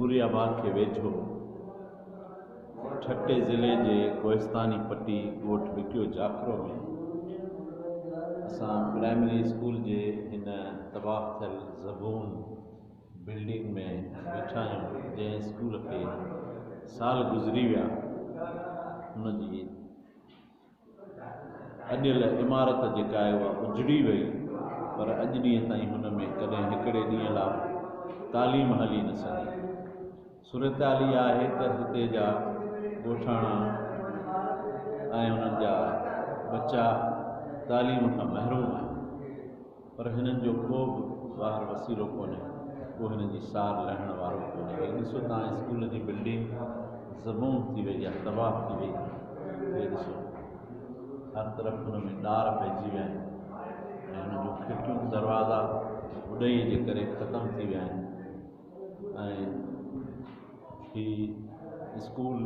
जमहूरियाबाद के वेझो ठट्टे ज़िले के कोहिस्तानी पट्टी ॻोठ विकियो जाखरो में असां प्राइमरी स्कूल के इन तबाह थियल ज़बून बिल्डिंग में वेठा आहियूं। जंहिं स्कूल के साल गुज़री विया हुनजी अॼुल इमारत जेका आहे उहा उजड़ी वई, पर अॼु ॾींहं ताईं हुन में कॾहिं हिकिड़े ॾींहं लाइ तालीम हली न सघी। सूरत इहा आहे त हिते जा ॻोठाणा ऐं उन्हनि जा बच्चा तालीम खां महरूम आहिनि, पर हिननि जो को बि ॿाहिरि वसीलो कोन्हे, को हिन जी सार लहण वारो कोन्हे। ॾिसो तव्हां स्कूल जी बिल्डिंग ज़बून थी वई आहे, तबाह थी वई। हे ॾिसो हर तरफ़ हुन में ॾार पइजी विया आहिनि ऐं हुन जूं खिड़कियूं दरवाज़ा उॾाईअ जे करे ख़तमु थी विया आहिनि। ऐं ही स्कूल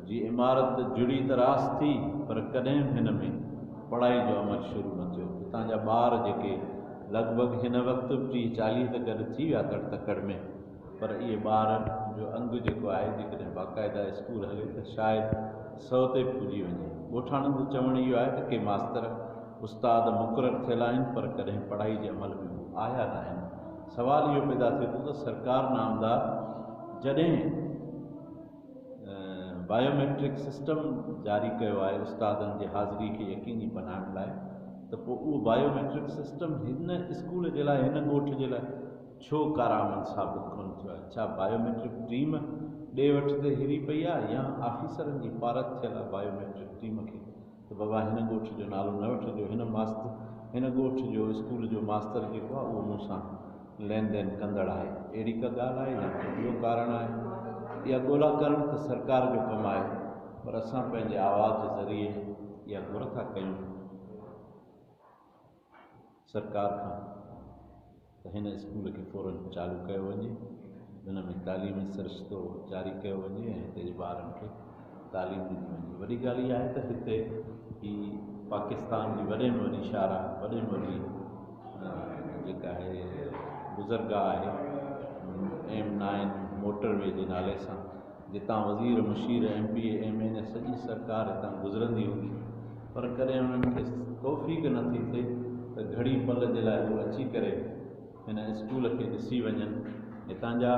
जी इमारत जुड़ी त रास थी, पर कॾहिं हिन में पढ़ाई जो अमल शुरू न थियो। हितां जा ॿार जेके लॻभॻि हिन वक़्तु 30-40 त गॾु थी विया तकड़ में, पर इहे ॿार जो अंग जेको आहे जेकॾहिं बाक़ाइदा स्कूल हले त शायदि 100 ते पुॼी वञे। ॻोठाणनि जो चवणु इहो आहे त के मास्तर उस्ताद मुक़ररु थियल आहिनि, पर कॾहिं पढ़ाई जे अमल में आया न आहिनि। सवाल इहो पैदा थिए थो त सरकार नामदार जॾहिं बायोमेट्रिक सिस्टम जारी कयो आहे उस्तादनि जी हाज़िरी खे यकीनी बनाइण लाइ, त पोइ उहो बायोमेट्रिक सिस्टम हिन स्कूल जे लाइ, हिन ॻोठ जे लाइ छो कारआमद साबित कोन थियो आहे? छा बायोमेट्रिक टीम ॾे वठि ते हिरी पई आहे, या ऑफिसरनि जी पारत थियल आहे बायोमेट्रिक टीम खे त बाबा हिन ॻोठ जो नालो न वठिजो, हिन ॻोठ जो स्कूल जो मास्तर जेको आहे उहो मूंसां लेन देन कंदड़ आहे। अहिड़ी का ॻाल्हि आहे या ॿियो कारण आहे? इहा ॻोल्हा करणु त सरकार जो कमु आहे, पर असां पंहिंजे आवाज़ जे ज़रिए इहा घुर था कयूं सरकार खां त हिन स्कूल खे फ़ौरन चालू कयो वञे, हिन में तालीमी सिरिश्तो जारी कयो वञे ऐं हिते जे ॿारनि खे तालीम ॾिनी वञे। वॾी ॻाल्हि इहा आहे त हिते ही पाकिस्तान जी वॾे में वॾी शाहराह, वॾे में वॾी जेका आहे गुज़रगाह आहे M9 मोटरवे जे नाले सां, जितां वज़ीर मुशीर MP MN सॼी सरकार हितां गुज़रंदी हूंदी, पर कॾहिं उन्हनि खे तौफ़ीक़ नथी थिए त घड़ी पल जे लाइ उहे अची करे हिन स्कूल खे ॾिसी वञनि। हितां जा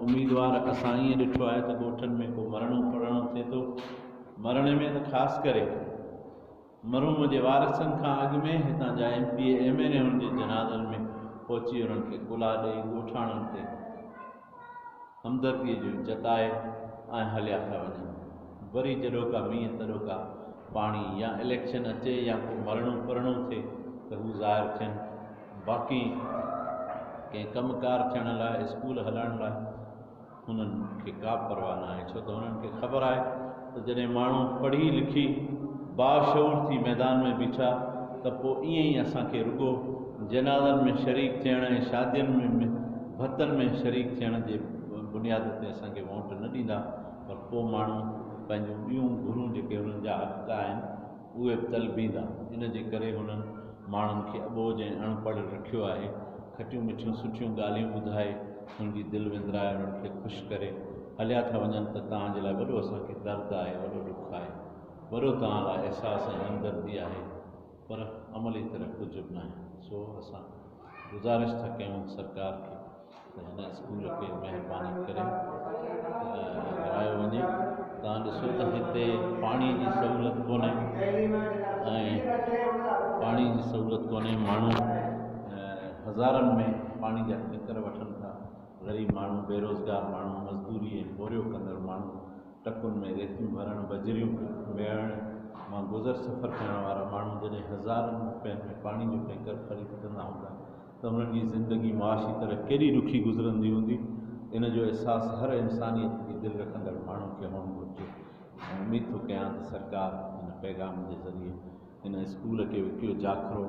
उम्मीदवार असां ईअं ॾिठो आहे त ॻोठनि में को मरणो पढ़णो थिए थो, मरण में त ख़ासि करे मरहूम जे वारिसनि खां अॻु में हितां जा MP MN हुन जे जनाज़नि में पहुची उन्हनि खे कुला ॾेई ॻोठाणनि ते हमदर्दीअ जो जताए ऐं हलिया था वञनि। वरी जॾों का मींहं तॾों का पाणी या इलेक्शन अचे या को मरणो पढ़णो थिए त हू ज़ाहिर थियनि। बाक़ी कंहिं कमकार थियण लाइ, स्कूल हलाइण लाइ हुननि खे का परवाह न आहे, छो त हुननि खे ख़बर आहे त जॾहिं माण्हू पढ़ी लिखी बाशऊर थी मैदान में बीठा त पोइ ईअं ई असांखे रुॻो जनाज़नि में शरीक थियण ऐं शादियुनि में भतनि में शरीक थियण जे बुनियाद ते असांखे वोट न ॾींदा, पर पोइ माण्हू पंहिंजूं ॿियूं घुरूं जेके हुननि जा हक़ आहिनि उहे बि तलबींदा। इन जे करे हुननि माण्हुनि खे अॿोझ ऐं अणपढ़ रखियो आहे। खटियूं मिठियूं सुठियूं ॻाल्हियूं ॿुधाए हुननि जी दिलि विंदराए हुननि खे ख़ुशि करे हलिया था वञनि त तव्हांजे लाइ वॾो असांखे दर्द आहे, वॾो ॾुखु आहे, वॾो तव्हां लाइ अहसासु ऐं हमदर्दी आहे, पर अमली तरह कुझु बि न आहे। सो असां गुज़ारिश था कयूं सरकार खे त हिन स्कूल खे महिरबानी करे हलायो वञे। तव्हां ॾिसो त हिते पाणीअ जी सहूलियत कोन्हे, ऐं पाणी जी सहूलियत कोन्हे, माण्हू हज़ारनि में पाणी जा टैंकर वठनि था। ग़रीब माण्हू, बेरोज़गार माण्हू, मज़दूरी ऐं बोरियो कंदड़ माण्हू, टकुनि में रेतियूं भरणु, बजरियूं वेहण मां गुज़र सफ़र करण वारा माण्हू जॾहिं हज़ारनि रुपयनि में पाणी जो टैंकर ख़रीद कंदा हूंदा त हुननि जी ज़िंदगी मुआशी तरह केॾी ॾुखी गुज़रंदी हूंदी। इन जो अहसासु हर इंसानियत जी दिलि रखंदड़ माण्हू खे हुअणु घुरिजे। ऐं उमेद थो कयां त सरकार हिन पैगाम जे ज़रिए हिन स्कूल खे विकियो जाखरो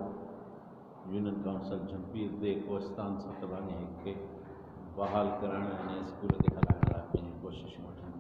यूनियन काउंसिल झंपीअ ते कोहिस्तान सां तबानी खे बहाल करण ऐं स्कूल खे हलाइण लाइ पंहिंजी कोशिशूं वठनि।